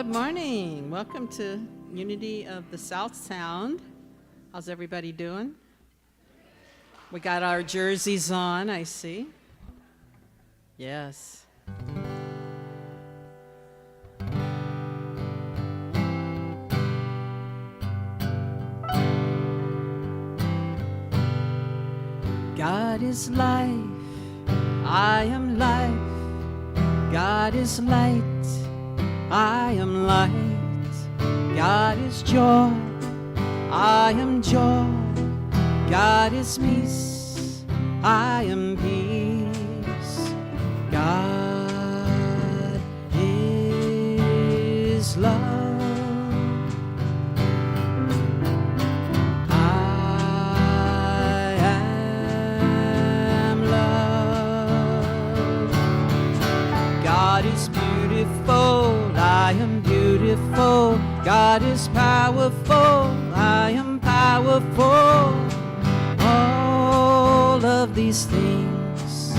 Good morning. Welcome to Unity of the South Sound. How's everybody doing? We got our jerseys on, I see. Yes. God is life, I am life. God is light, I am light. God is joy, I am joy. God is peace, I am peace. God is love. I am beautiful. God is powerful. I am powerful. All of these things.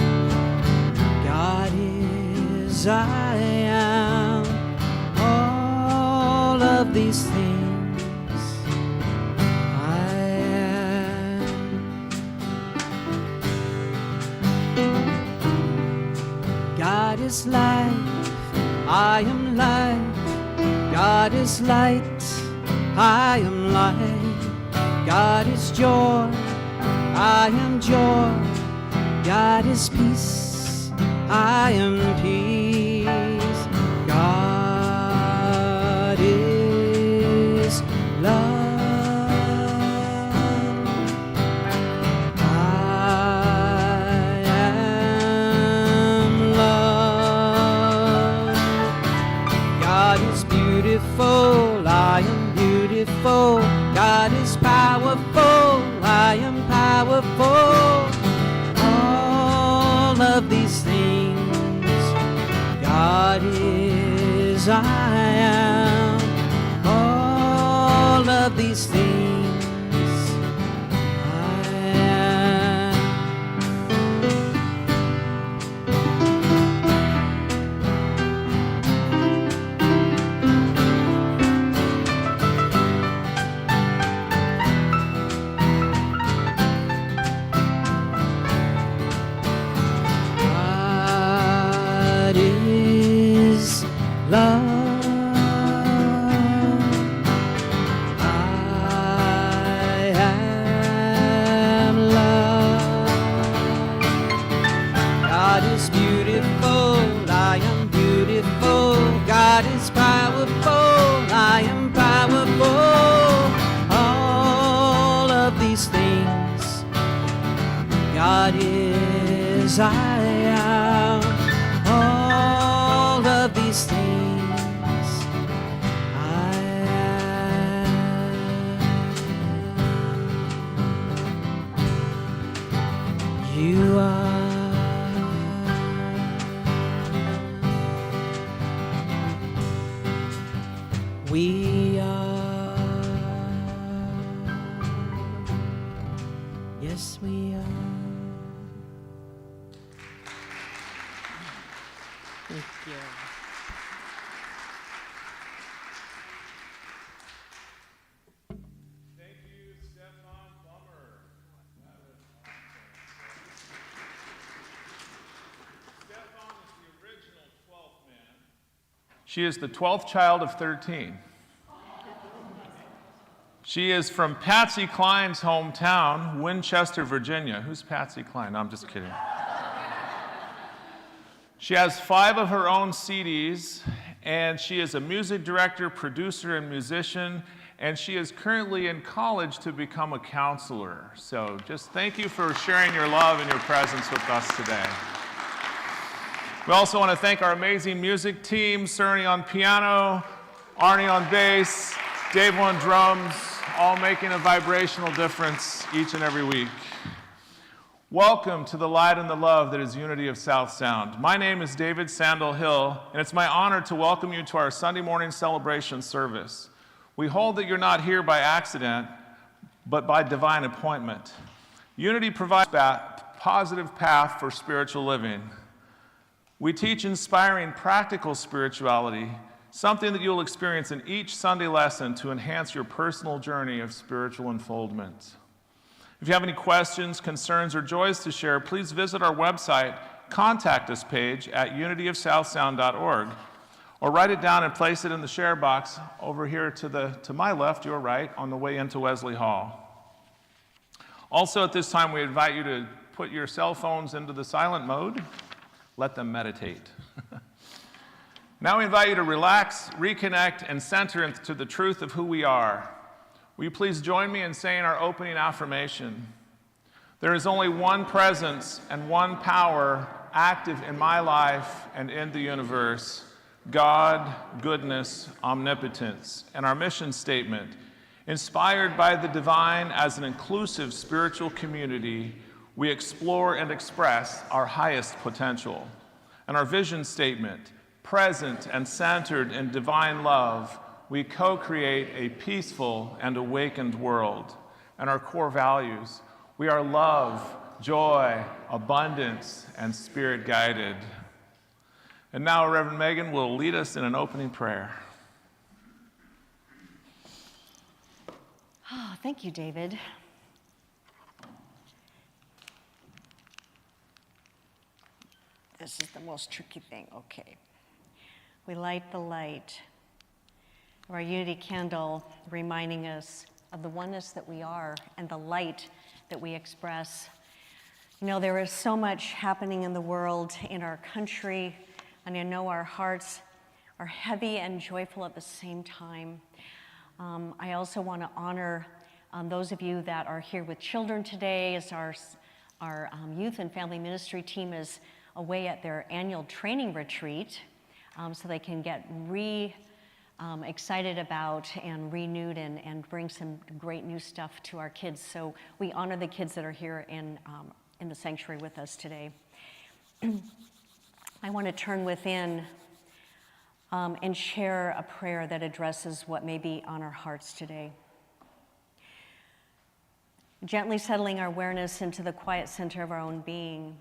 God is, I am. All of these things. I am. God is life. I am light, God is light, I am light. God is joy, I am joy. God is peace, I am peace. God is love. I am beautiful. God is powerful. I am powerful. All of these things. God is, I am. All of these things. Love, I am love. God is beautiful, I am beautiful. God is powerful, I am powerful. All of these things. God is, I am. All of these things. You are. We are. Yes, we are. Thank you. She is the 12th child of 13. She is from Patsy Cline's hometown, Winchester, Virginia. Who's Patsy Cline? No, I'm just kidding. She has 5 of her own CDs, and she is a music director, producer, and musician, and she is currently in college to become a counselor. So just thank you for sharing your love and your presence with us today. We also want to thank our amazing music team, Cerny on piano, Arnie on bass, Dave on drums, all making a vibrational difference each and every week. Welcome to the light and the love that is Unity of South Sound. My name is David Sandal Hill, and it's my honor to welcome you to our Sunday morning celebration service. We hold that you're not here by accident, but by divine appointment. Unity provides a positive path for spiritual living. We teach inspiring practical spirituality something that you'll experience in each Sunday lesson to enhance your personal journey of spiritual unfoldment. If you have any questions, concerns, or joys to share, please visit our website, Contact Us page at unityofsouthsound.org, or write it down and place it in the share box over here to my left, your right, on the way into Wesley Hall. Also at this time, we invite you to put your cell phones into the silent mode. Let them meditate. Now we invite you to relax, reconnect, and center into the truth of who we are. Will you please join me in saying our opening affirmation? There is only one presence and one power active in my life and in the universe: God, goodness, omnipotence. And our mission statement: inspired by the divine as an inclusive spiritual community, we explore and express our highest potential. And our vision statement: present and centered in divine love, we co-create a peaceful and awakened world. And our core values: we are love, joy, abundance, and spirit-guided. And now Reverend Megan will lead us in an opening prayer. Oh, thank you, David. This is the most tricky thing. Okay. We light the light of our unity candle, reminding us of the oneness that we are and the light that we express. You know, there is so much happening in the world, in our country, and I know our hearts are heavy and joyful at the same time. I also want to honor those of you that are here with children today, as our youth and family ministry team is away at their annual training retreat, so they can get excited about and renewed and bring some great new stuff to our kids. So we honor the kids that are here in the sanctuary with us today. I want to turn within and share a prayer that addresses what may be on our hearts today. Gently settling our awareness into the quiet center of our own being.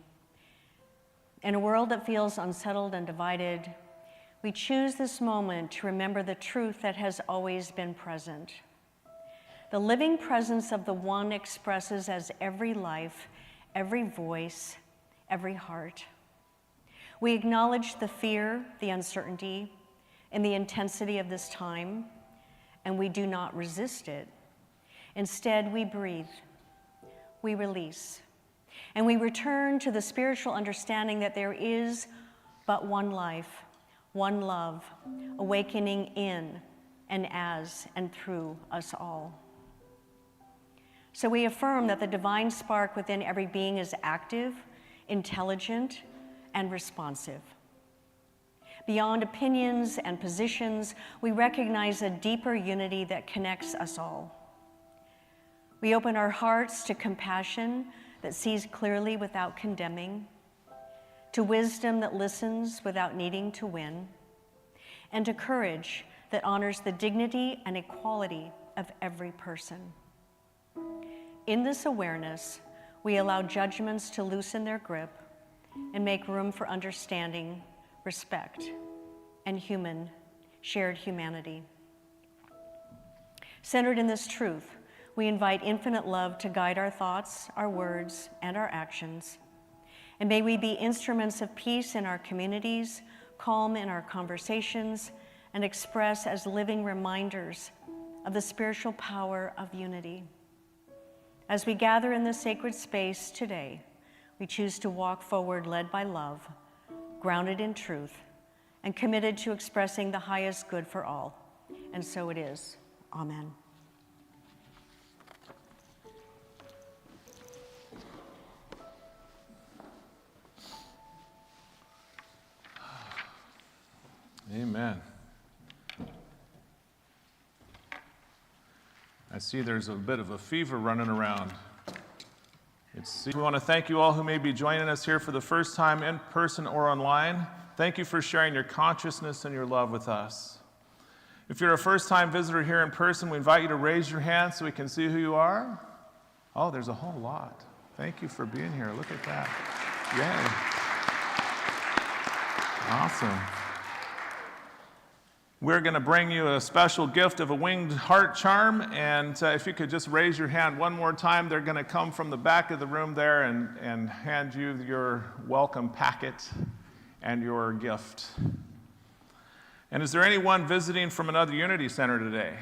In a world that feels unsettled and divided, we choose this moment to remember the truth that has always been present. The living presence of the One expresses as every life, every voice, every heart. We acknowledge the fear, the uncertainty, and the intensity of this time, and we do not resist it. Instead, we breathe, we release, and we return to the spiritual understanding that there is but one life, one love, awakening in and as and through us all. So we affirm that the divine spark within every being is active, intelligent, and responsive. Beyond opinions and positions, we recognize a deeper unity that connects us all. We open our hearts to compassion that sees clearly without condemning, to wisdom that listens without needing to win, and to courage that honors the dignity and equality of every person. In this awareness, we allow judgments to loosen their grip and make room for understanding, respect, and shared humanity. Centered in this truth, we invite infinite love to guide our thoughts, our words, and our actions. And may we be instruments of peace in our communities, calm in our conversations, and express as living reminders of the spiritual power of unity. As we gather in this sacred space today, we choose to walk forward led by love, grounded in truth, and committed to expressing the highest good for all. And so it is. Amen. Amen. I see there's a bit of a fever running around. We want to thank you all who may be joining us here for the first time in person or online. Thank you for sharing your consciousness and your love with us. If you're a first-time visitor here in person, we invite you to raise your hand so we can see who you are. Oh, there's a whole lot. Thank you for being here. Look at that. Yay. Awesome. We're going to bring you a special gift of a winged heart charm, and if you could just raise your hand one more time, they're going to come from the back of the room there and hand you your welcome packet and your gift. And is there anyone visiting from another Unity Center today?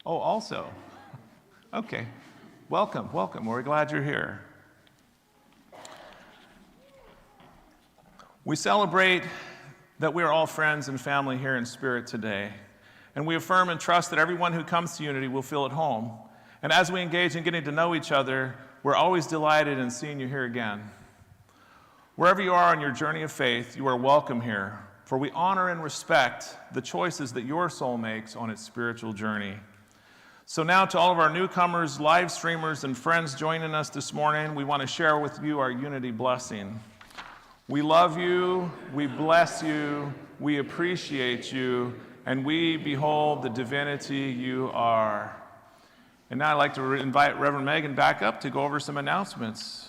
Oh, also. Okay. Welcome, welcome. We're glad you're here. We celebrate that we are all friends and family here in spirit today. And we affirm and trust that everyone who comes to Unity will feel at home. And as we engage in getting to know each other, we're always delighted in seeing you here again. Wherever you are on your journey of faith, you are welcome here, for we honor and respect the choices that your soul makes on its spiritual journey. So now to all of our newcomers, live streamers, and friends joining us this morning, we want to share with you our Unity blessing. We love you, we bless you, we appreciate you, and we behold the divinity you are. And now I'd like to invite Reverend Megan back up to go over some announcements.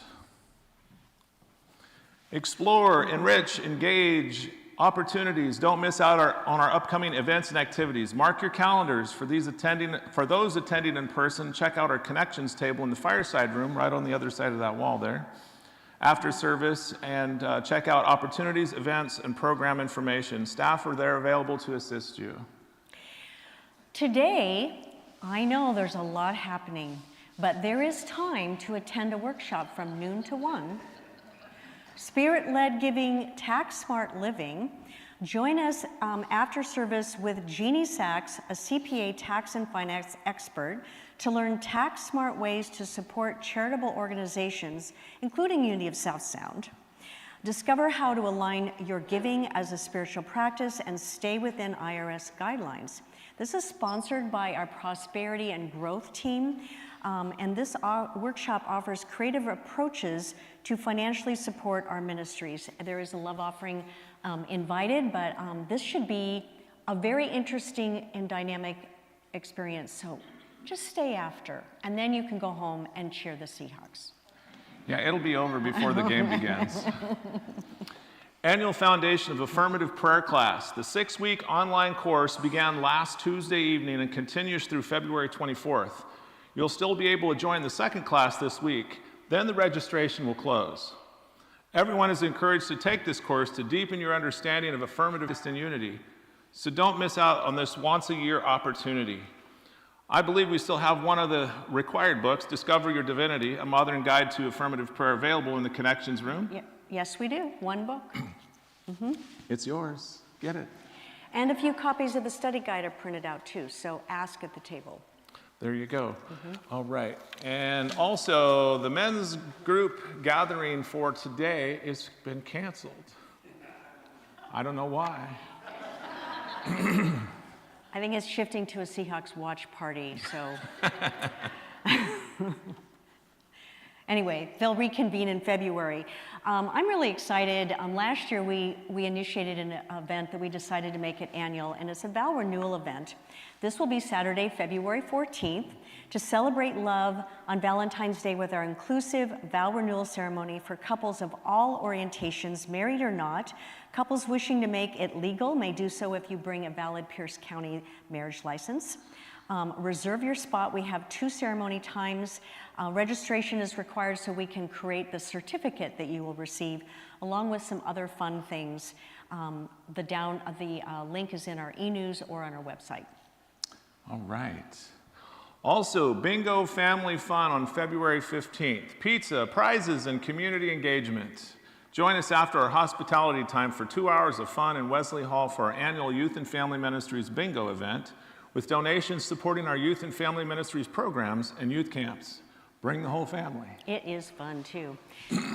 Explore, enrich, engage opportunities. Don't miss out on our upcoming events and activities. Mark your calendars for those attending in person. Check out our connections table in the fireside room right on the other side of that wall there after service, and check out opportunities, events, and program information. Staff are there available to assist you. Today, I know there's a lot happening, but there is time to attend a workshop from noon to 1. Spirit-led giving, tax-smart living. Join us after service with Jeannie Sachs, a CPA tax and finance expert, to learn tax-smart ways to support charitable organizations, including Unity of South Sound. Discover how to align your giving as a spiritual practice and stay within IRS guidelines. This is sponsored by our Prosperity and Growth team, and this workshop offers creative approaches to financially support our ministries. There is a love offering invited, but this should be a very interesting and dynamic experience. So just stay after, and then you can go home and cheer the Seahawks. Yeah, it'll be over before the game begins. Annual Foundation of Affirmative Prayer Class. The 6-week online course began last Tuesday evening and continues through February 24th. You'll still be able to join the second class this week. Then the registration will close. Everyone is encouraged to take this course to deepen your understanding of affirmative and unity. So don't miss out on this once-a-year opportunity. I believe we still have one of the required books, Discover Your Divinity, a modern guide to affirmative prayer, available in the Connections room. Yes, we do. One book. It's yours. Get it. And a few copies of the study guide are printed out too, so ask at the table. There you go. All right. And also, the men's group gathering for today has been canceled. I don't know why. I think it's shifting to a Seahawks watch party, so. Anyway, they'll reconvene in February. I'm really excited. Last year, we initiated an event that we decided to make it annual, and it's a vow renewal event. This will be Saturday, February 14th, to celebrate love on Valentine's Day with our inclusive vow renewal ceremony for couples of all orientations, married or not. Couples wishing to make it legal may do so if you bring a valid Pierce County marriage license. Reserve your spot. We have 2 ceremony times. Registration is required so we can create the certificate that you will receive, along with some other fun things. The link is in our e-news or on our website. All right. Also, Bingo Family Fun on February 15th. Pizza, prizes, and community engagement. Join us after our hospitality time for 2 hours of fun in Wesley Hall for our annual Youth and Family Ministries Bingo event, with donations supporting our Youth and Family Ministries programs and youth camps. Bring the whole family. It is fun, too.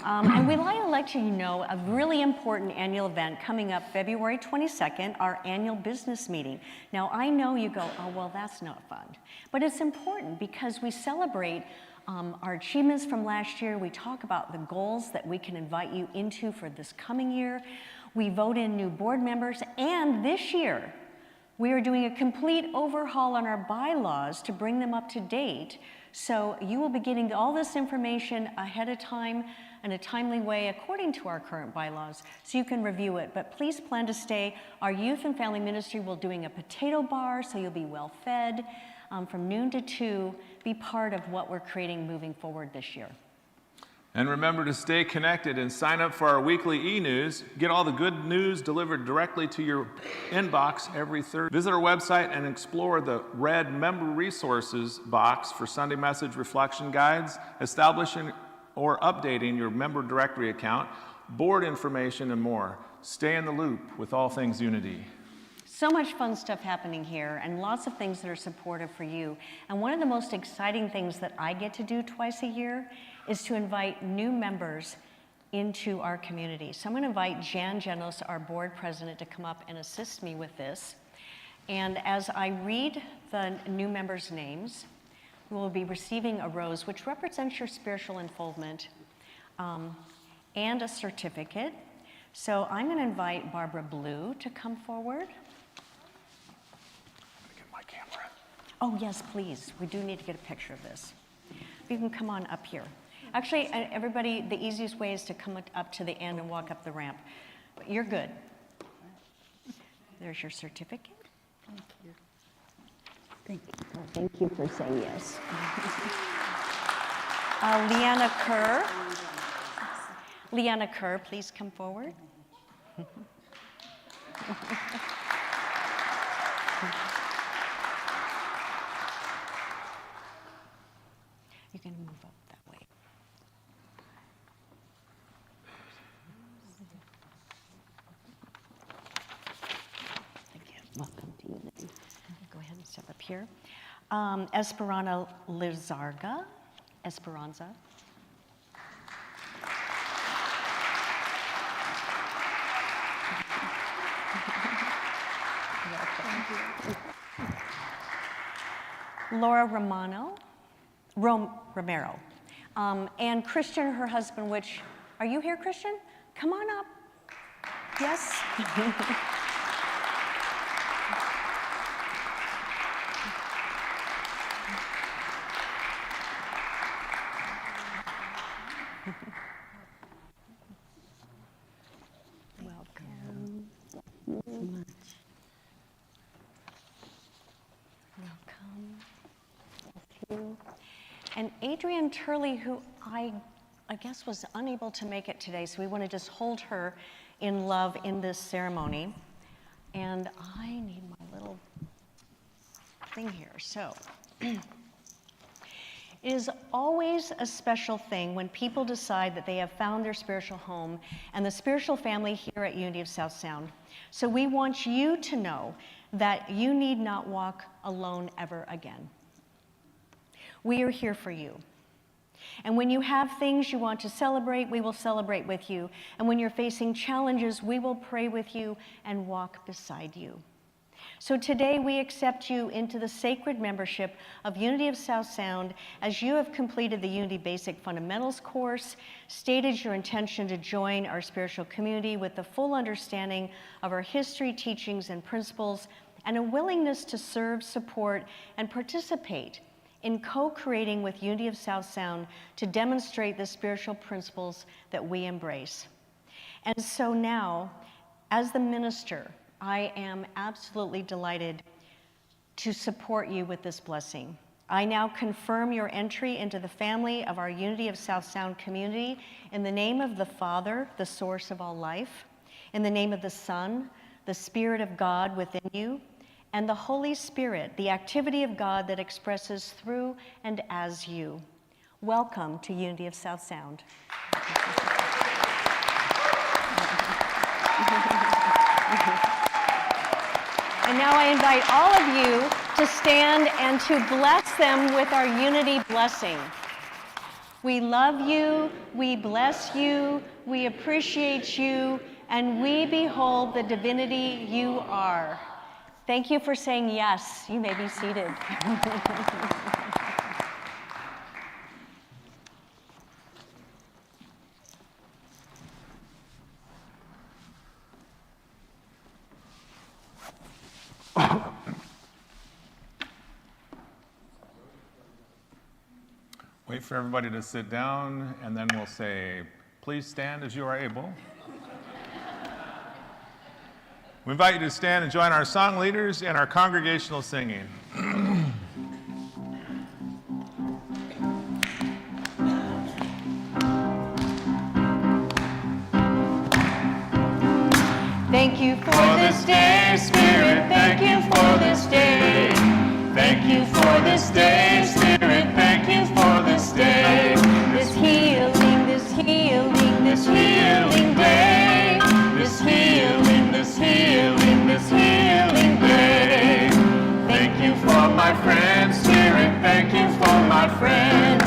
And we'd like to let you know a really important annual event coming up February 22nd, our annual business meeting. Now, I know you go, oh, well, that's not fun. But it's important because we celebrate our achievements from last year. We talk about the goals that we can invite you into for this coming year. We vote in new board members. And this year, we are doing a complete overhaul on our bylaws to bring them up to date. So you will be getting all this information ahead of time in a timely way according to our current bylaws, so you can review it. But please plan to stay. Our youth and family ministry will be doing a potato bar, so you'll be well fed from noon to 2. Be part of what we're creating moving forward this year. And remember to stay connected and sign up for our weekly e-news. Get all the good news delivered directly to your inbox every Thursday. Visit our website and explore the red member resources box for Sunday message reflection guides, establishing or updating your member directory account, board information, and more. Stay in the loop with all things Unity. So much fun stuff happening here and lots of things that are supportive for you. And one of the most exciting things that I get to do twice a year is to invite new members into our community. So I'm going to invite Jan Genos, our board president, to come up and assist me with this. And as I read the new members' names, we will be receiving a rose, which represents your spiritual unfoldment, and a certificate. So I'm going to invite Barbara Blue to come forward. Oh, yes, please. We do need to get a picture of this. You can come on up here. Actually, everybody, the easiest way is to come up to the end and walk up the ramp. But you're good. There's your certificate. Thank you. Thank you. Well, thank you for saying yes. Leanna Kerr. Leanna Kerr, please come forward. You can move up that way. Thank you. Welcome to Unity. Go ahead and step up here. Esperanza Lizarga. Esperanza. Laura Romero. And Christian, her husband, which, are you here, Christian? Come on up. Yes? Welcome. Much. Welcome. And Adrienne Turley, who I guess was unable to make it today, so we want to just hold her in love in this ceremony. And I need my little thing here. So, it is always a special thing when people decide that they have found their spiritual home and the spiritual family here at Unity of South Sound. So we want you to know that you need not walk alone ever again. We are here for you. And when you have things you want to celebrate, we will celebrate with you. And when you're facing challenges, we will pray with you and walk beside you. So today we accept you into the sacred membership of Unity of South Sound as you have completed the Unity Basic Fundamentals course, stated your intention to join our spiritual community with the full understanding of our history, teachings, and principles, and a willingness to serve, support, and participate in co-creating with Unity of South Sound to demonstrate the spiritual principles that we embrace. And so now, as the minister, I am absolutely delighted to support you with this blessing. I now confirm your entry into the family of our Unity of South Sound community in the name of the Father, the source of all life, in the name of the Son, the Spirit of God within you, and the Holy Spirit, the activity of God that expresses through and as you. Welcome to Unity of South Sound. And now I invite all of you to stand and to bless them with our unity blessing. We love you, we bless you, we appreciate you, and we behold the divinity you are. Thank you for saying yes. You may be seated. Wait for everybody to sit down, and then we'll say Please stand as you are able. We invite you to stand and join our song leaders and our congregational singing. Thank you for this day, Spirit. Thank you for this day. Thank you for this day, Spirit. Thank you for this day. This healing, this healing, this healing day. This healing, this healing, this healing day. Thank you for my friends, Spirit. Thank you for my friends.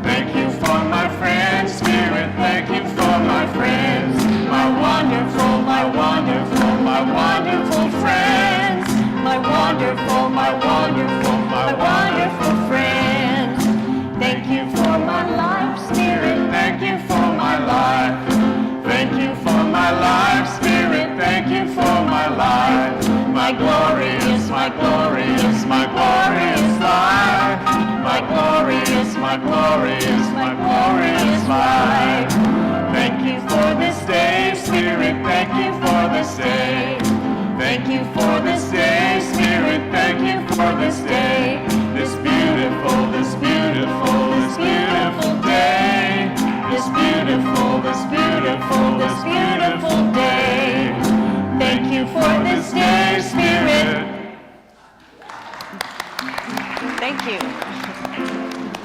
Thank you for my friends, Spirit. Thank you for my friends. My wonderful, my wonderful, my wonderful friends. My wonderful, my wonderful, my wonderful friends. Thank you for my life, Spirit. Thank you for my life. Thank you for my life, Spirit. Thank you for my life. My glorious, my glorious, my glorious life. My glorious, my glorious, my glorious life. Thank you for this day, Spirit. Thank you for this day. Thank you for this day, Spirit. Thank you for this day. This beautiful, this beautiful, this beautiful day. This beautiful, this beautiful, this beautiful day. Thank you for this day, Spirit. Thank you.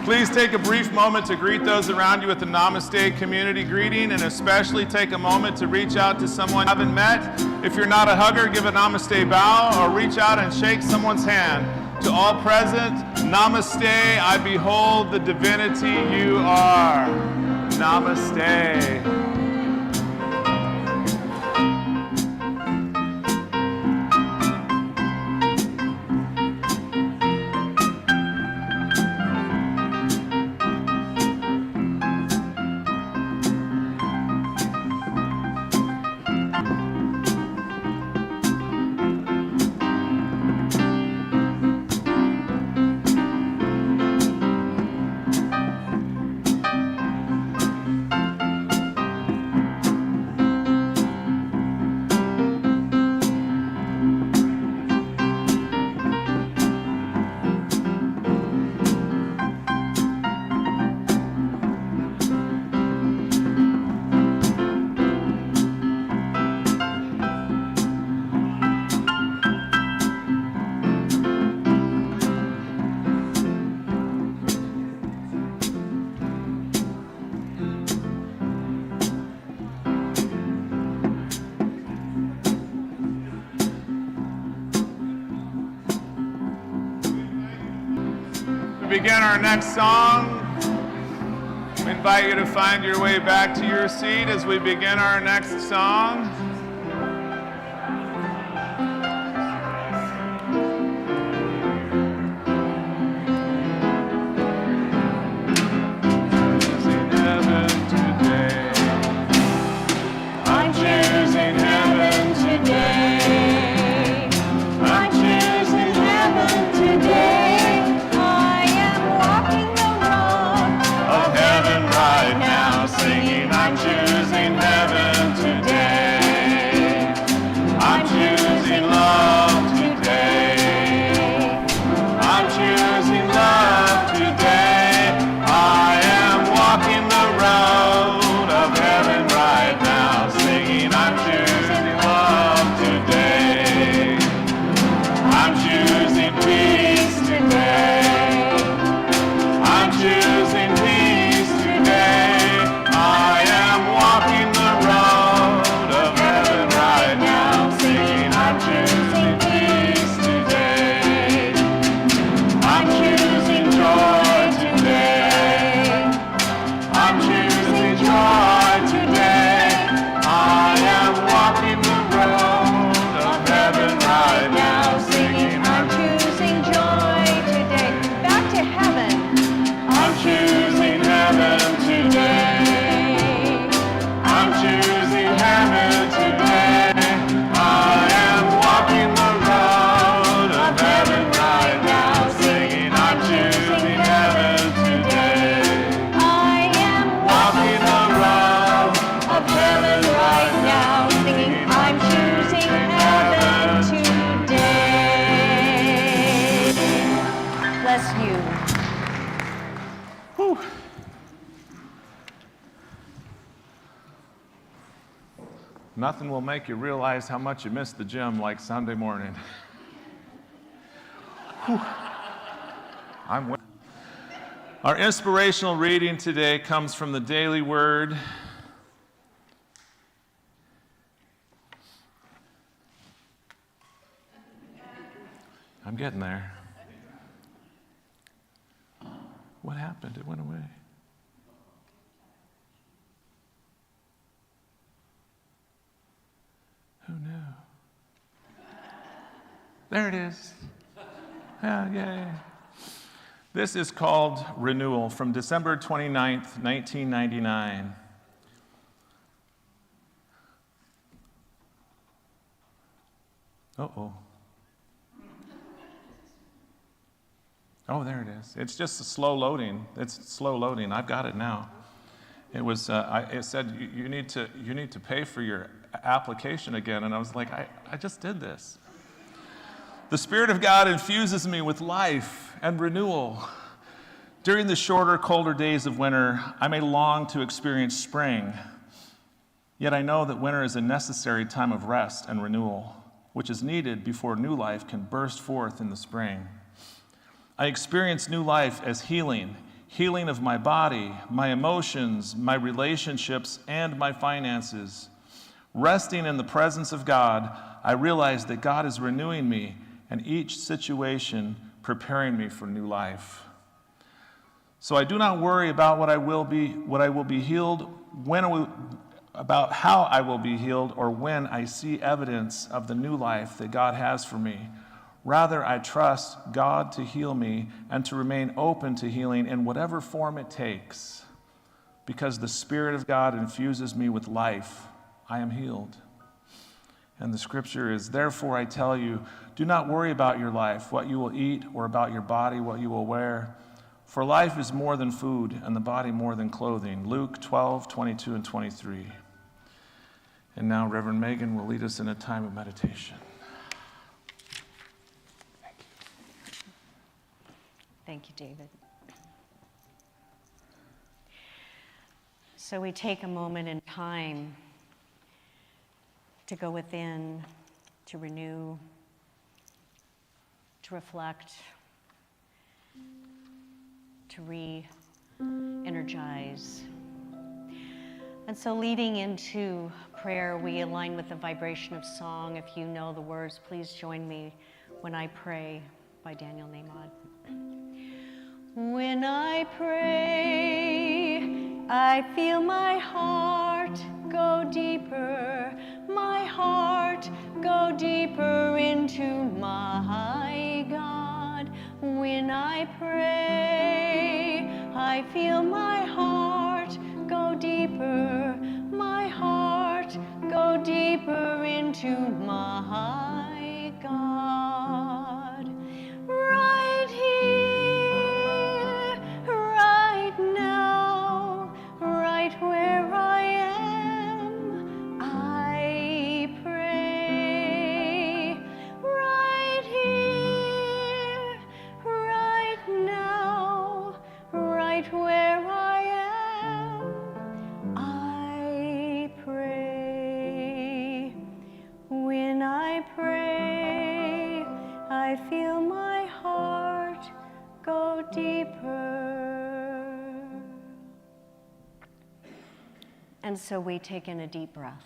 Please take a brief moment to greet those around you with the Namaste community greeting, and especially take a moment to reach out to someone you haven't met. If you're not a hugger, give a Namaste bow or reach out and shake someone's hand. To all present, Namaste, I behold the divinity you are. Namaste. Begin our next song. We invite you to find your way back to your seat as we begin our next song. I'm choosing heaven today. I'm choosing heaven today. Of heaven right now, singing, I'm choosing heaven today. Nothing will make you realize how much you missed the gym like Sunday morning. Our inspirational reading today comes from the Daily Word. I'm getting there. What happened? It went away. Who knew? There it is. Yeah, yay. This is called Renewal from December 29th, 1999. Uh-oh. Oh, there it is. It's just a slow loading. It's slow loading. I've got it now. It was. It said you need to pay for your application again, and I was like, I just did this. The Spirit of God infuses me with life and renewal. During the shorter, colder days of winter, I may long to experience spring. Yet I know that winter is a necessary time of rest and renewal, which is needed before new life can burst forth in the spring. I experience new life as healing of my body, my emotions, my relationships, and my finances. Resting in the presence of God, I realize that God is renewing me and each situation preparing me for new life. So I do not worry about what I will be healed, about how I will be healed, or when I see evidence of the new life that God has for me. Rather, I trust God to heal me and to remain open to healing in whatever form it takes. Because the Spirit of God infuses me with life, I am healed. And the scripture is, therefore I tell you, do not worry about your life, what you will eat, or about your body, what you will wear. For life is more than food, and the body more than clothing. Luke 12:22 and 23. And now Reverend Megan will lead us in a time of meditation. Thank you. Thank you, David. So we take a moment in time to go within, to renew, to reflect, to re-energize. And so leading into prayer, we align with the vibration of song. If you know the words, please join me when I pray by Daniel Namod. When I pray, I feel my heart go deeper, my heart go deeper into my God. When I pray, I feel my heart go deeper, my heart go deeper into my God. Right here, right now, right where I am, I pray. Right here, right now, right where I am, I pray. When I pray, I feel my heart go deeper. And so we take in a deep breath.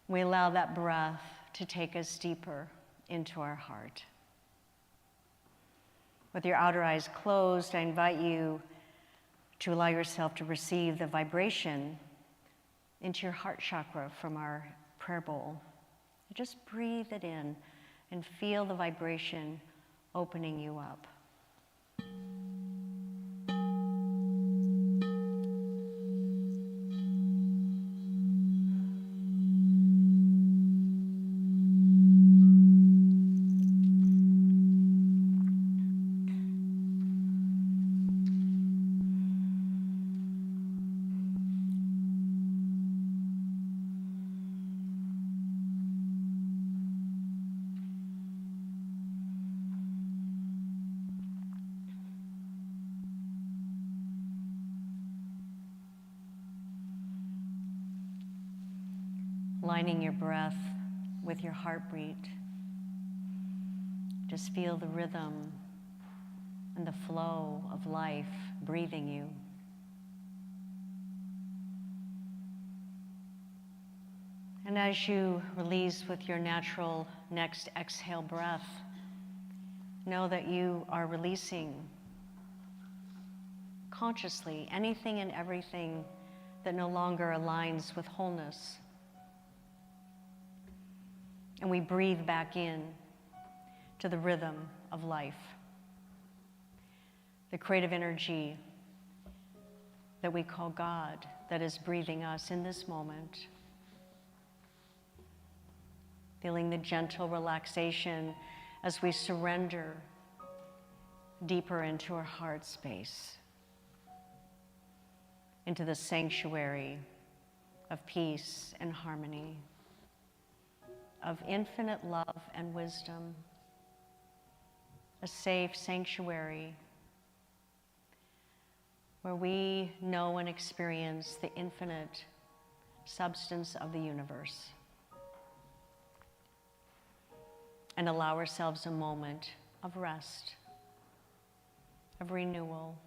We allow that breath to take us deeper into our heart. With your outer eyes closed, I invite you to allow yourself to receive the vibration into your heart chakra from our prayer bowl. Just breathe it in and feel the vibration opening you up. lining your breath with your heartbeat. Just feel the rhythm and the flow of life breathing you. And as you release with your natural next exhale breath, know that you are releasing consciously anything and everything that no longer aligns with wholeness. And we breathe back in to the rhythm of life, the creative energy that we call God that is breathing us in this moment. Feeling the gentle relaxation as we surrender deeper into our heart space, into the sanctuary of peace and harmony, of infinite love and wisdom, a safe sanctuary where we know and experience the infinite substance of the universe, and allow ourselves a moment of rest, of renewal.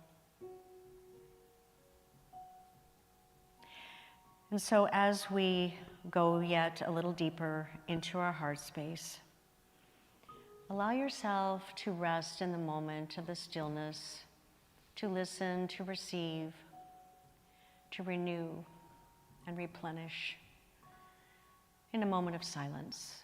And so as we go yet a little deeper into our heart space, allow yourself to rest in the moment of the stillness, to listen, to receive, to renew and replenish in a moment of silence.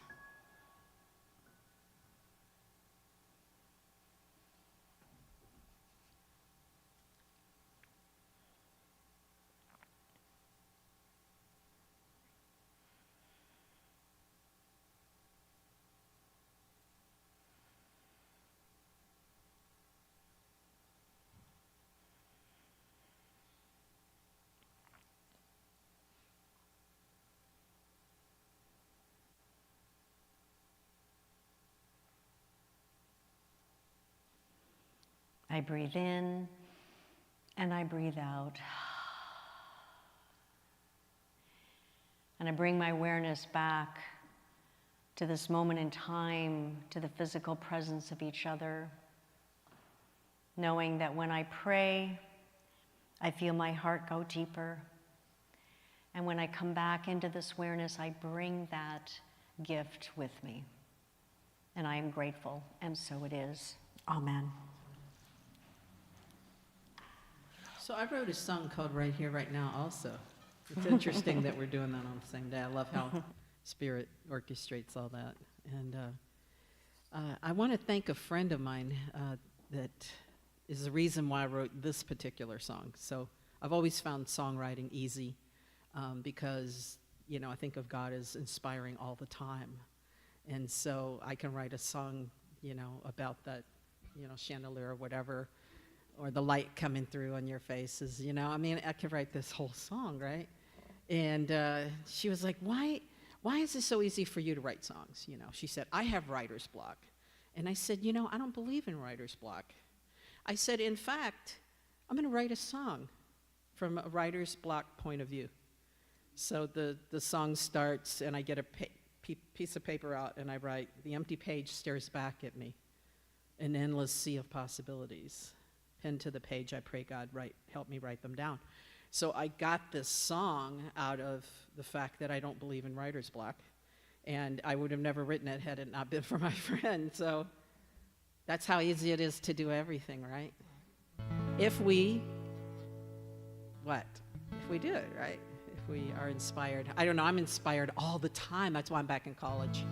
I breathe in and I breathe out. And I bring my awareness back to this moment in time, to the physical presence of each other, knowing that when I pray, I feel my heart go deeper. And when I come back into this awareness, I bring that gift with me. And I am grateful, and so it is. Amen. So I wrote a song called Right Here, Right Now also. It's interesting that we're doing that on the same day. I love how Spirit orchestrates all that. And I want to thank a friend of mine that is the reason why I wrote this particular song. So I've always found songwriting easy because, you know, I think of God as inspiring all the time. And so I can write a song, you know, about that, you know, chandelier or whatever, or the light coming through on your faces, you know. I mean, I could write this whole song, right? And she was like, why is it so easy for you to write songs? You know, she said, I have writer's block. And I said, you know, I don't believe in writer's block. I said, in fact, I'm going to write a song from a writer's block point of view. So the song starts, and I get a piece of paper out, and I write, the empty page stares back at me, an endless sea of possibilities. Pinned to the page, I pray God, help me write them down. So I got this song out of the fact that I don't believe in writer's block, and I would have never written it had it not been for my friend. So that's how easy it is to do everything, right? If we do it, right? If we are inspired. I don't know, I'm inspired all the time. That's why I'm back in college,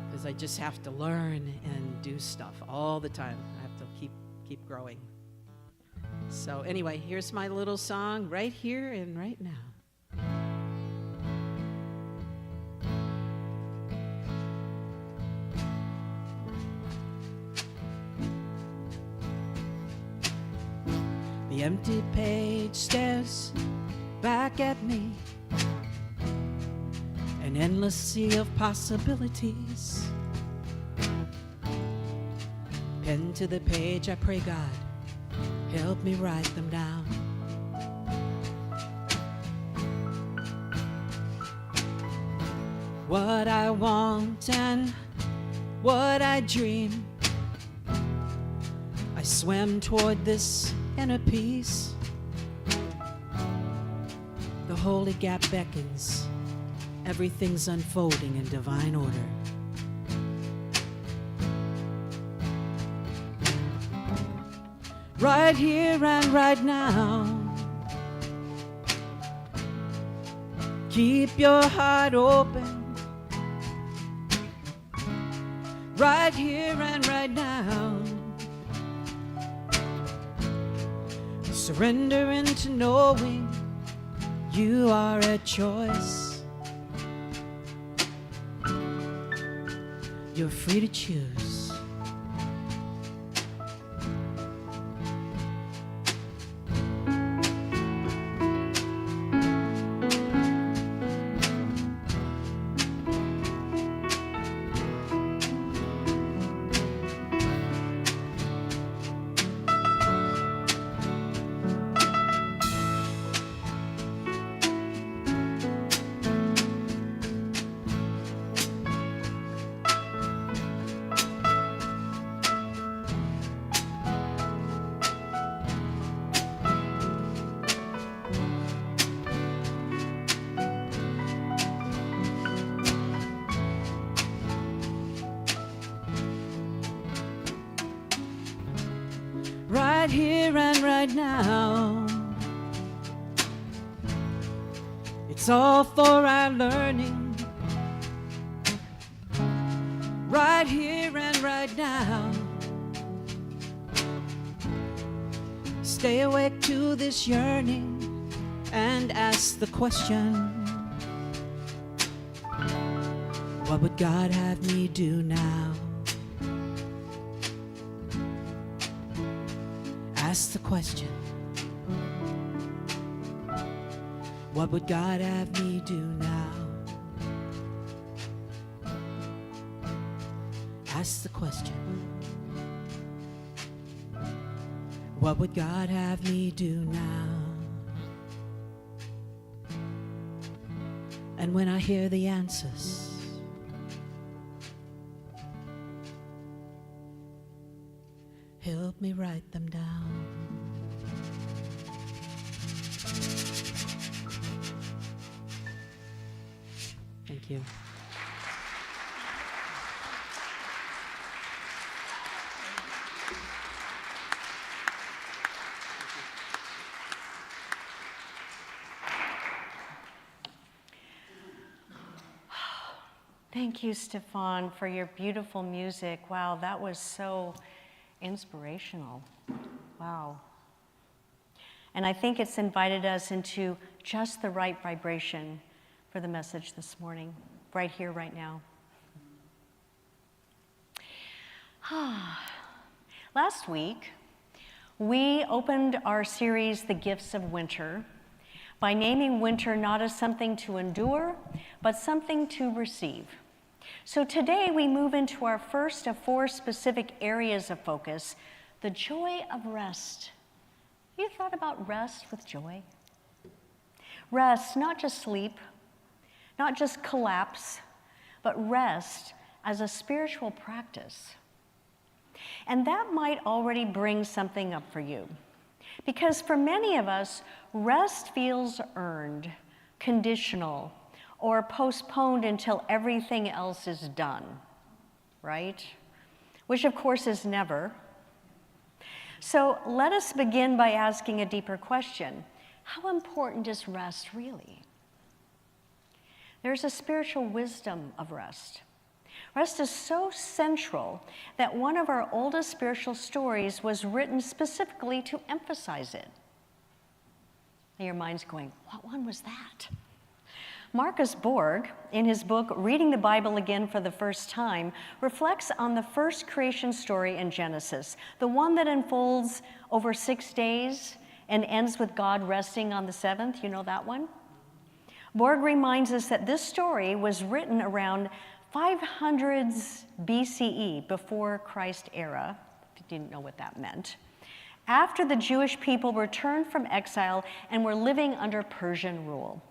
because I just have to learn and do stuff all the time. I have to keep growing. So anyway, here's my little song, Right Here and Right Now. The empty page stares back at me, an endless sea of possibilities. Pen to the page, I pray God, help me write them down. what I want and what I dream. I swim toward this inner peace. The holy gap beckons. Everything's unfolding in divine order. Right here and right now. Keep your heart open. Right here and right now. Surrender into knowing you are a choice. You're free to choose. Right here and right now. It's all for our learning. Right here and right now. Stay awake to this yearning and ask the question, what would God have me do now? Ask the question, what would God have me do now? Ask the question, what would God have me do now? And when I hear the answers, help me write them down. Thank you. Thank you, Stefan, for your beautiful music. Wow, that was so inspirational. Wow. And I think it's invited us into just the right vibration for the message this morning, right here, right now. Last week, we opened our series, The Gifts of Winter, by naming winter not as something to endure, but something to receive. So today we move into our first of 4 specific areas of focus, the joy of rest. You thought about rest with joy? Rest, not just sleep, not just collapse, but rest as a spiritual practice. And that might already bring something up for you. Because for many of us, rest feels earned, conditional, or postponed until everything else is done, right? Which of course is never. So let us begin by asking a deeper question. How important is rest really? There's a spiritual wisdom of rest. Rest is so central that one of our oldest spiritual stories was written specifically to emphasize it. And your mind's going, what one was that? Marcus Borg, in his book, Reading the Bible Again for the First Time, reflects on the first creation story in Genesis, the one that unfolds over 6 days and ends with God resting on the 7th. You know that one? Borg reminds us that this story was written around 500s BCE, before Christ era, if you didn't know what that meant, after the Jewish people returned from exile and were living under Persian rule.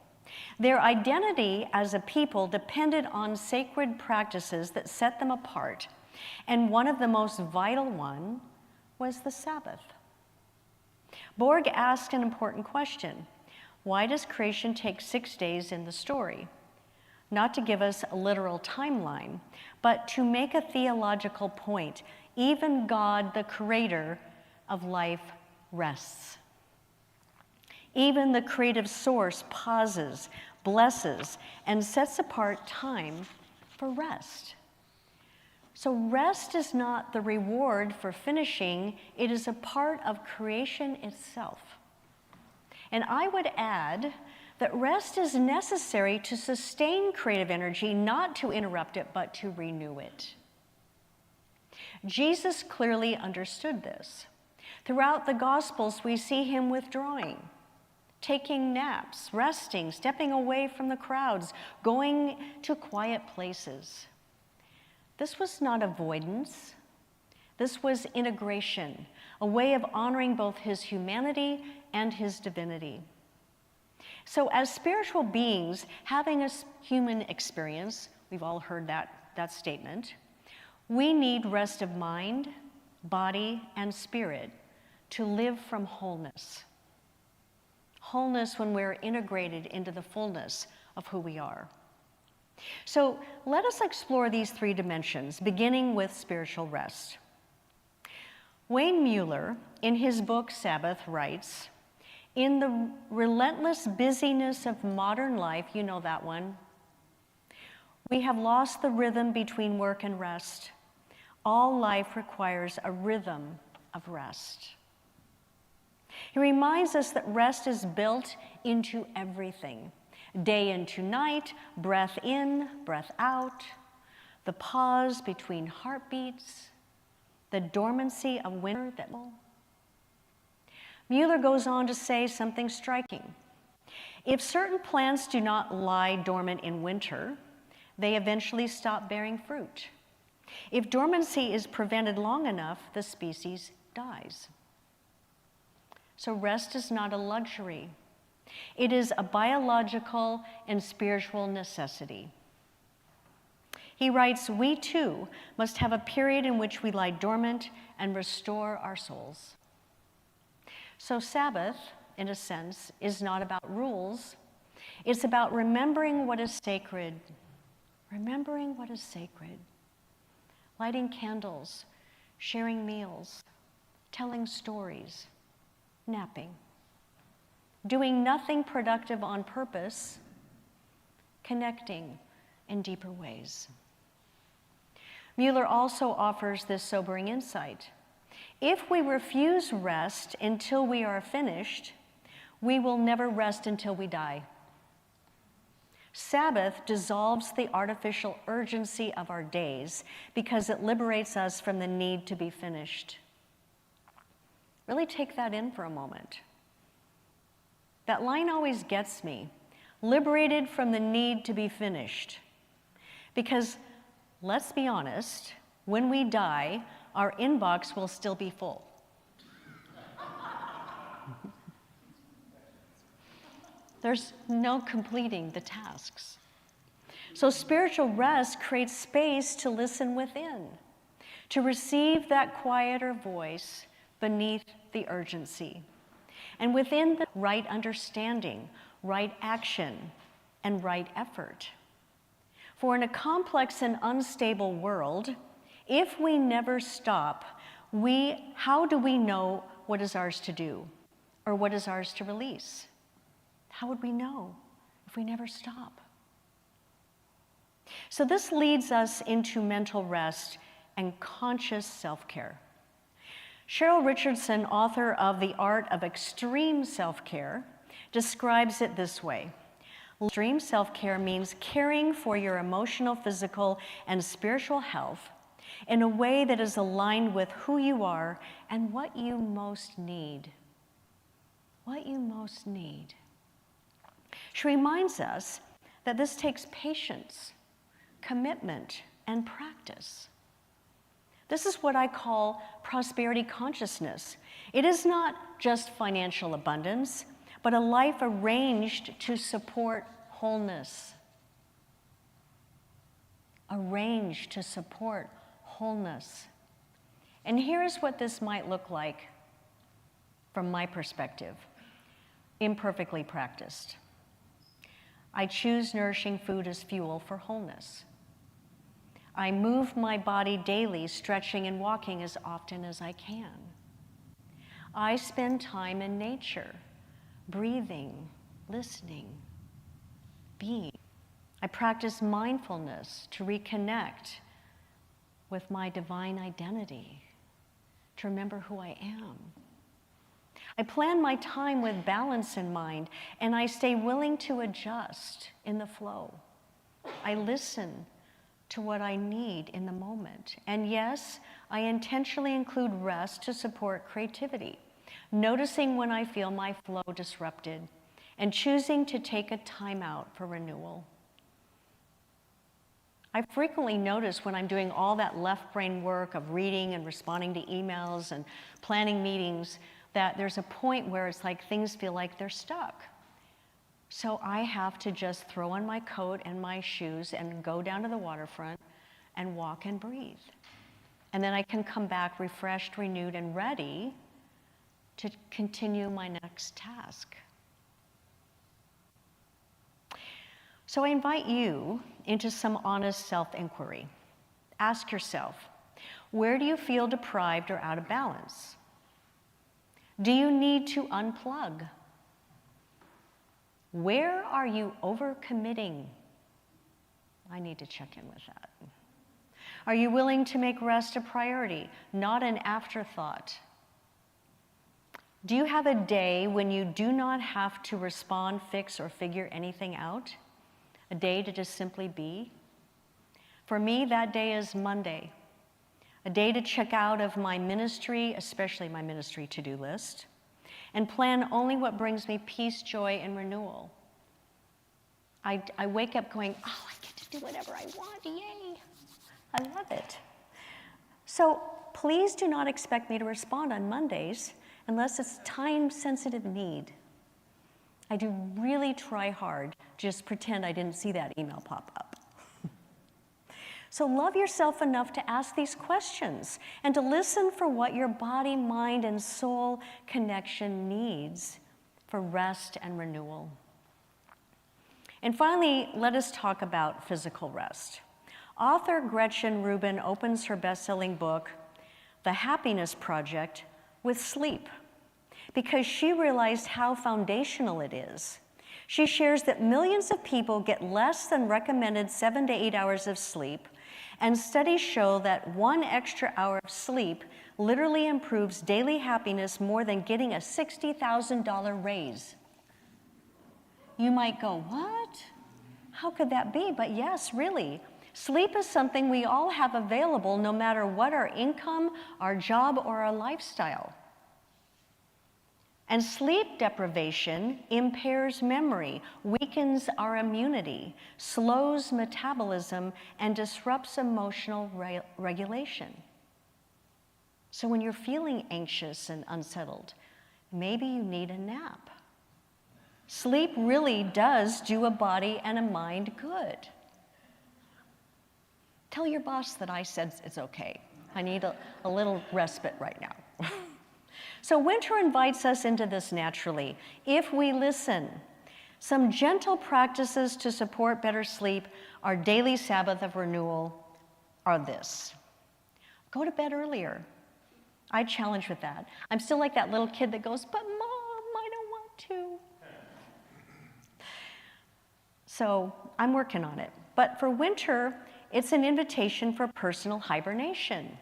Their identity as a people depended on sacred practices that set them apart, and one of the most vital one was the Sabbath. Borg asked an important question. Why does creation take 6 days in the story? Not to give us a literal timeline, but to make a theological point. Even God, the creator of life, rests. Even the creative source pauses, blesses, and sets apart time for rest. So rest is not the reward for finishing, it is a part of creation itself. And I would add that rest is necessary to sustain creative energy, not to interrupt it, but to renew it. Jesus clearly understood this. Throughout the Gospels, we see him withdrawing, taking naps, resting, stepping away from the crowds, going to quiet places. This was not avoidance. This was integration, a way of honoring both his humanity and his divinity. So as spiritual beings having a human experience, we've all heard that statement, we need rest of mind, body, and spirit to live from wholeness. Wholeness when we're integrated into the fullness of who we are. So let us explore these 3 dimensions, beginning with spiritual rest. Wayne Mueller, in his book Sabbath, writes, "In the relentless busyness of modern life," you know that one, "we have lost the rhythm between work and rest. All life requires a rhythm of rest." He reminds us that rest is built into everything. Day into night, breath in, breath out, the pause between heartbeats, the dormancy of winter that will. Mueller goes on to say something striking. If certain plants do not lie dormant in winter, they eventually stop bearing fruit. If dormancy is prevented long enough, the species dies. So rest is not a luxury. It is a biological and spiritual necessity. He writes, "We too must have a period in which we lie dormant and restore our souls." So Sabbath, in a sense, is not about rules. It's about remembering what is sacred. Remembering what is sacred. Lighting candles, sharing meals, telling stories, napping. Doing nothing productive on purpose, connecting in deeper ways. Mueller also offers this sobering insight. If we refuse rest until we are finished, we will never rest until we die. Sabbath dissolves the artificial urgency of our days because it liberates us from the need to be finished. Really take that in for a moment. That line always gets me. Liberated from the need to be finished. Because, let's be honest, when we die, our inbox will still be full. There's no completing the tasks. So spiritual rest creates space to listen within, to receive that quieter voice beneath the urgency. And within the right understanding, right action, and right effort. For in a complex and unstable world, if we never stop, how do we know what is ours to do or what is ours to release? How would we know if we never stop? So this leads us into mental rest and conscious self-care. Cheryl Richardson, author of The Art of Extreme Self-Care, describes it this way. Extreme self-care means caring for your emotional, physical, and spiritual health in a way that is aligned with who you are and what you most need. What you most need. She reminds us that this takes patience, commitment, and practice. This is what I call prosperity consciousness. It is not just financial abundance, but a life arranged to support wholeness. Arrange to support wholeness. And here's what this might look like from my perspective, imperfectly practiced. I choose nourishing food as fuel for wholeness. I move my body daily, stretching and walking as often as I can. I spend time in nature, breathing, listening, being. I practice mindfulness to reconnect with my divine identity, to remember who I am. I plan my time with balance in mind, and I stay willing to adjust in the flow. I listen to what I need in the moment. And yes, I intentionally include rest to support creativity, noticing when I feel my flow disrupted, and choosing to take a time out for renewal. I frequently notice when I'm doing all that left brain work of reading and responding to emails and planning meetings that there's a point where it's like things feel like they're stuck. So I have to just throw on my coat and my shoes and go down to the waterfront and walk and breathe. And then I can come back refreshed, renewed, and ready to continue my next task. So I invite you into some honest self-inquiry. Ask yourself, where do you feel deprived or out of balance? Do you need to unplug? Where are you overcommitting? I need to check in with that. Are you willing to make rest a priority, not an afterthought? Do you have a day when you do not have to respond, fix, or figure anything out? A day to just simply be? For me, that day is Monday. A day to check out of my ministry, especially my ministry to-do list, and plan only what brings me peace, joy, and renewal. I wake up going, oh, I get to do whatever I want, yay. I love it. So please do not expect me to respond on Mondays unless it's time-sensitive need. I do really try hard, just pretend I didn't see that email pop up. So love yourself enough to ask these questions and to listen for what your body, mind, and soul connection needs for rest and renewal. And finally, let us talk about physical rest. Author Gretchen Rubin opens her best-selling book, The Happiness Project, with sleep, because she realized how foundational it is. She shares that millions of people get less than recommended 7 to 8 hours of sleep, and studies show that 1 extra hour of sleep literally improves daily happiness more than getting a $60,000 raise. You might go, what? How could that be? But yes, really. Sleep is something we all have available no matter what our income, our job, or our lifestyle. And sleep deprivation impairs memory, weakens our immunity, slows metabolism, and disrupts emotional regulation. So when you're feeling anxious and unsettled, maybe you need a nap. Sleep really does do a body and a mind good. Tell your boss that I said it's okay. I need a little respite right now. So winter invites us into this naturally, if we listen. Some gentle practices to support better sleep, our daily Sabbath of renewal, are this. Go to bed earlier. I challenge with that. I'm still like that little kid that goes, but Mom, I don't want to. So I'm working on it. But for winter, it's an invitation for personal hibernation.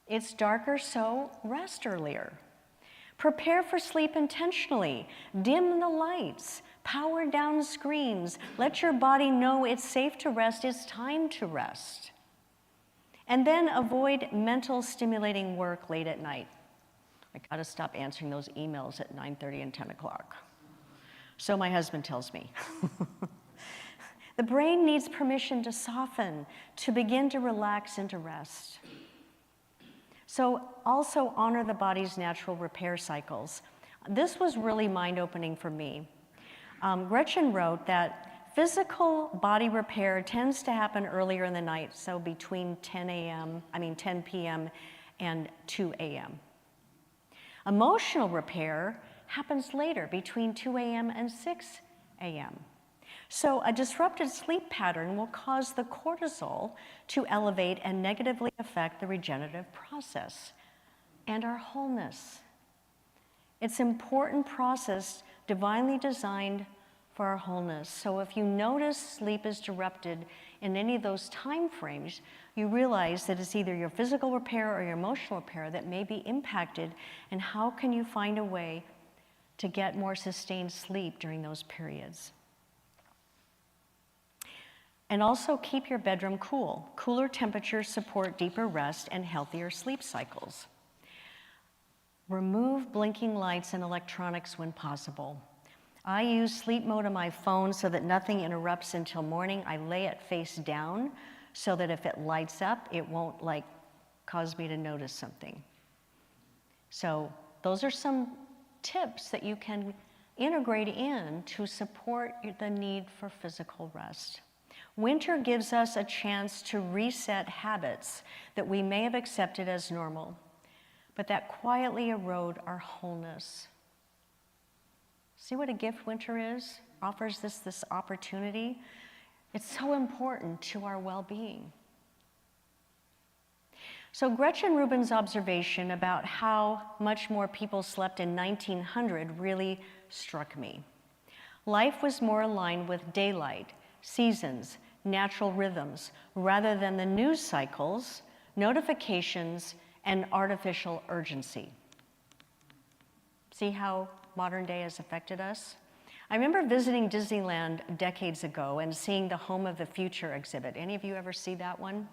It's darker, so rest earlier. Prepare for sleep intentionally. Dim the lights. Power down screens. Let your body know it's safe to rest. It's time to rest. And then avoid mental stimulating work late at night. I gotta stop answering those emails at 9:30 and 10 o'clock. So my husband tells me. The brain needs permission to soften, to begin to relax and to rest. So also honor the body's natural repair cycles. This was really mind-opening for me. Gretchen wrote that Physical body repair tends to happen earlier in the night, so between 10 p.m. and 2 a.m. Emotional repair happens later, between 2 a.m. and 6 a.m. So a disrupted sleep pattern will cause the cortisol to elevate and negatively affect the regenerative process and our wholeness. It's an important process divinely designed for our wholeness. So if you notice sleep is disrupted in any of those time frames, you realize that it's either your physical repair or your emotional repair that may be impacted, and how can you find a way to get more sustained sleep during those periods. And also keep your bedroom cool. Cooler temperatures support deeper rest and healthier sleep cycles. Remove blinking lights and electronics when possible. I use sleep mode on my phone so that nothing interrupts until morning. I lay it face down so that if it lights up, it won't cause me to notice something. So those are some tips that you can integrate in to support the need for physical rest. Winter gives us a chance to reset habits that we may have accepted as normal, but that quietly erode our wholeness. See what a gift winter is? Offers this opportunity. It's so important to our well-being. So Gretchen Rubin's observation about how much more people slept in 1900 really struck me. Life was more aligned with daylight, seasons, natural rhythms, rather than the news cycles, notifications, and artificial urgency. See how modern day has affected us? I remember visiting Disneyland decades ago and seeing the Home of the Future exhibit. Any of you ever see that one?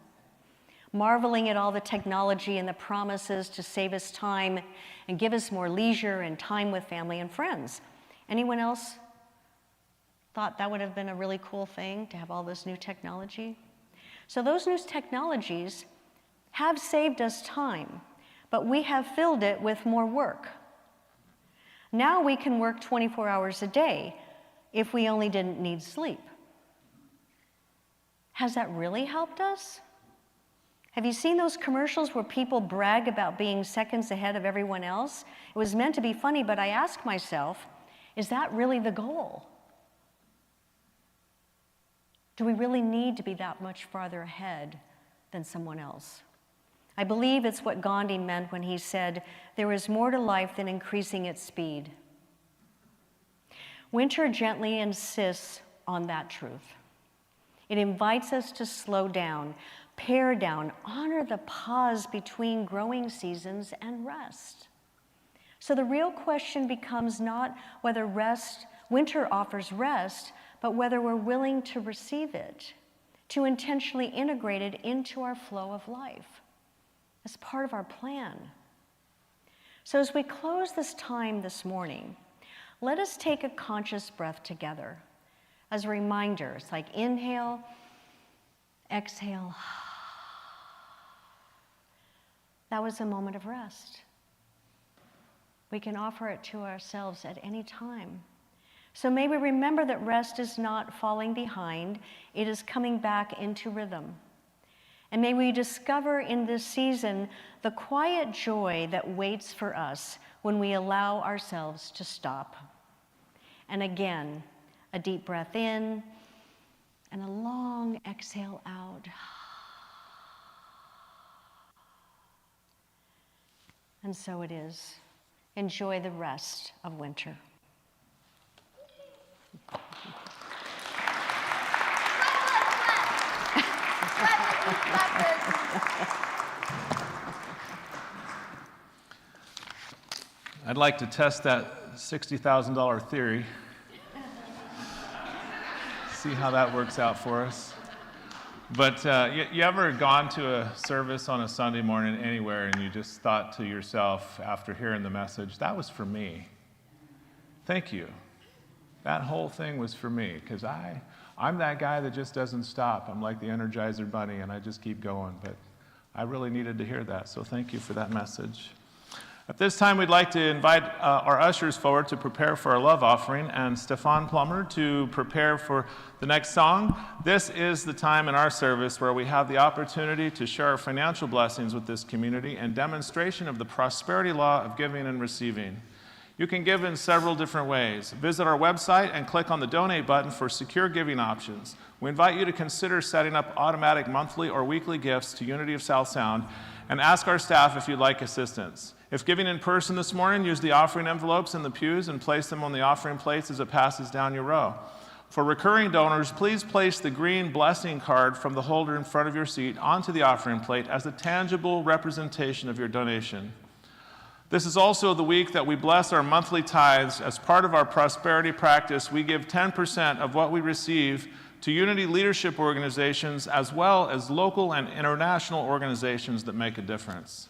Marveling at all the technology and the promises to save us time and give us more leisure and time with family and friends. Anyone else thought that would have been a really cool thing to have all this new technology? So those new technologies have saved us time, but we have filled it with more work. Now we can work 24 hours a day if we only didn't need sleep. Has that really helped us? Have you seen those commercials where people brag about being seconds ahead of everyone else? It was meant to be funny, but I ask myself, is that really the goal? Do we really need to be that much farther ahead than someone else? I believe it's what Gandhi meant when he said, "There is more to life than increasing its speed." Winter gently insists on that truth. It invites us to slow down, pare down, honor the pause between growing seasons and rest. So the real question becomes not whether winter offers rest, but whether we're willing to receive it, to intentionally integrate it into our flow of life as part of our plan. So as we close this time this morning, let us take a conscious breath together as a reminder. It's like inhale, exhale. That was a moment of rest. We can offer it to ourselves at any time. So may we remember that rest is not falling behind, it is coming back into rhythm. And may we discover in this season the quiet joy that waits for us when we allow ourselves to stop. And again, a deep breath in and a long exhale out. And so it is. Enjoy the rest of winter. I'd like to test that $60,000 theory. See how that works out for us. But you ever gone to a service on a Sunday morning anywhere and you just thought to yourself after hearing the message, that was for me. Thank you. That whole thing was for me, because I'm that guy that just doesn't stop. I'm like the Energizer Bunny, and I just keep going. But I really needed to hear that, so thank you for that message. At this time, we'd like to invite our ushers forward to prepare for our love offering, and Stefan Plummer to prepare for the next song. This is the time in our service where we have the opportunity to share our financial blessings with this community and demonstration of the prosperity law of giving and receiving. You can give in several different ways. Visit our website and click on the donate button for secure giving options. We invite you to consider setting up automatic monthly or weekly gifts to Unity of South Sound, and ask our staff if you'd like assistance. If giving in person this morning, use the offering envelopes in the pews and place them on the offering plates as it passes down your row. For recurring donors, please place the green blessing card from the holder in front of your seat onto the offering plate as a tangible representation of your donation. This is also the week that we bless our monthly tithes. As part of our prosperity practice, we give 10% of what we receive to Unity leadership organizations, as well as local and international organizations that make a difference.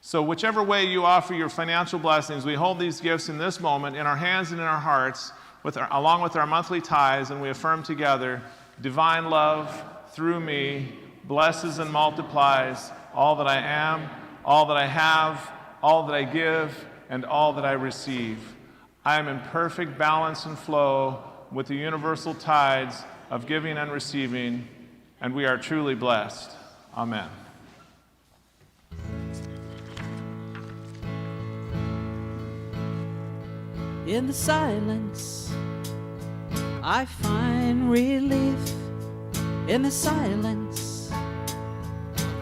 So whichever way you offer your financial blessings, we hold these gifts in this moment in our hands and in our hearts, along with our monthly tithes, and we affirm together, divine love through me blesses and multiplies all that I am, all that I have, all that I give, and all that I receive. I am in perfect balance and flow with the universal tides of giving and receiving, and we are truly blessed. Amen. In the silence, I find relief. In the silence,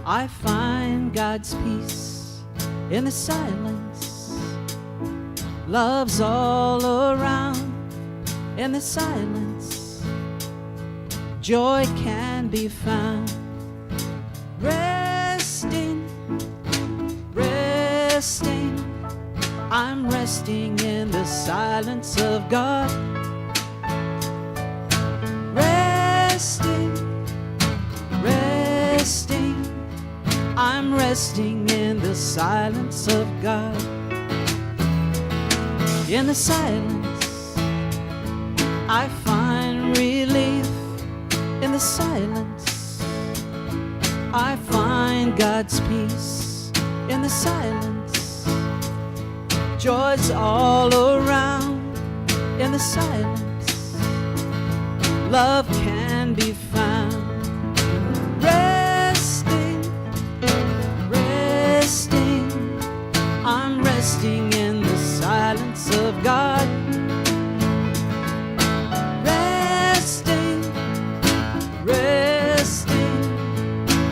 I find God's peace. In the silence, love's all around. In the silence, joy can be found. Resting, resting, I'm resting in the silence of God. Resting, resting, I'm resting in the silence of God. In the silence, I find relief. In the silence, I find God's peace. In the silence, joy's all around. In the silence, love can be found. Resting, resting, I'm resting in the silence of God. Resting, resting,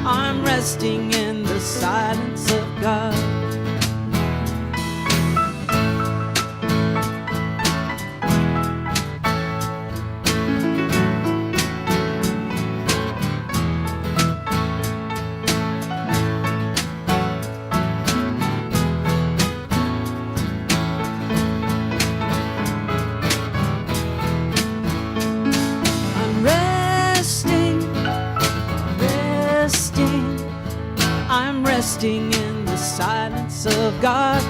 I'm resting in the silence of God. Resting in the silence of God.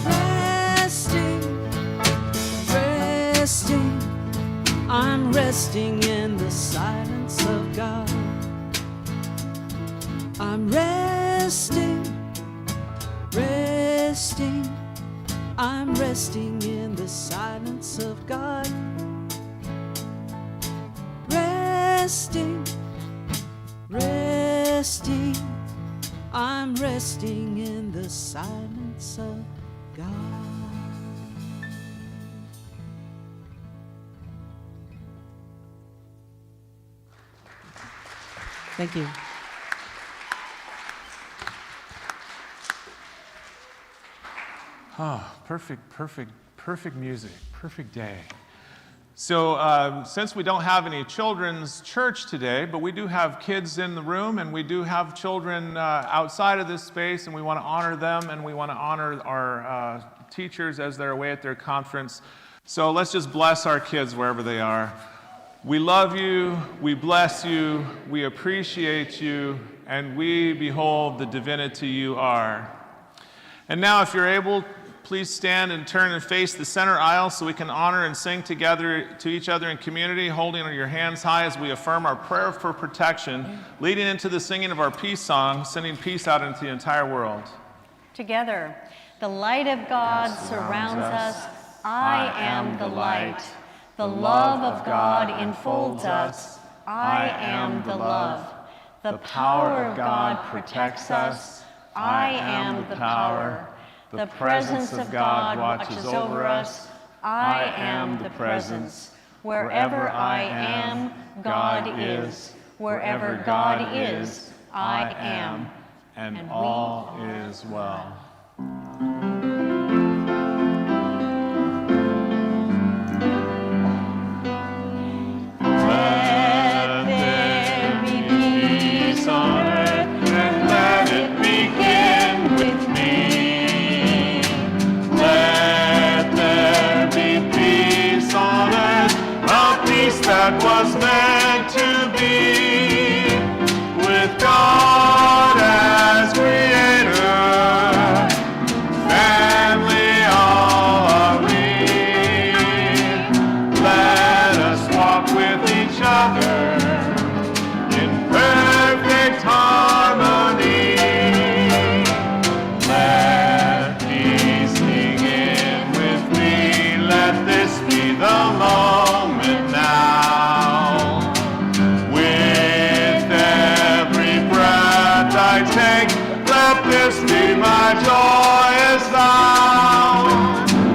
Resting, resting, I'm resting in the silence of God. I'm resting, resting, I'm resting in the silence of God. Resting, resting, I'm resting in the silence of God. Thank you. Oh, perfect music, perfect day. So since we don't have any children's church today, but we do have kids in the room, and we do have children outside of this space, and we want to honor them, and we want to honor our teachers as they're away at their conference. So let's just bless our kids wherever they are. We love you, we bless you, we appreciate you, and we behold the divinity you are. And now, if you're able, please stand and turn and face the center aisle so we can honor and sing together to each other in community, holding your hands high as we affirm our prayer for protection, leading into the singing of our peace song, sending peace out into the entire world. Together, the light of God surrounds us. I am the light. The love of God enfolds us. I am the love. The power of God protects us. I am the power. The presence of God watches over us. I am the presence. Wherever I am, God is. Wherever God is, I am. And all is well. Let there be peace on earth, and let it begin with me. Let there be peace on earth, a peace that was meant to be, with God as creator, family all are we. Let us walk with each other in perfect harmony. Let peace begin with me. Let this be the moment now. With every breath I take, let this be my joyous vow.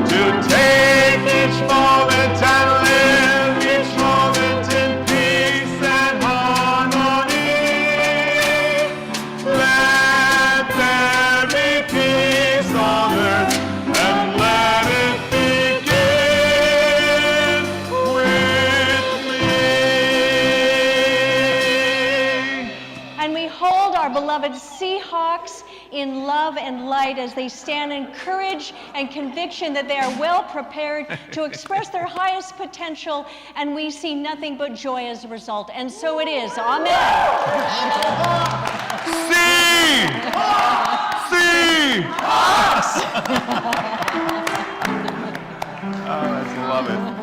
To take each moment and live each moment in peace and harmony. Let there be peace on earth, and let it begin with me. And we hold our beloved Seahawks in love and light as they stand in courage and conviction that they are well prepared to express their highest potential, and we see nothing but joy as a result. And so it is. Amen. Oh, I love it.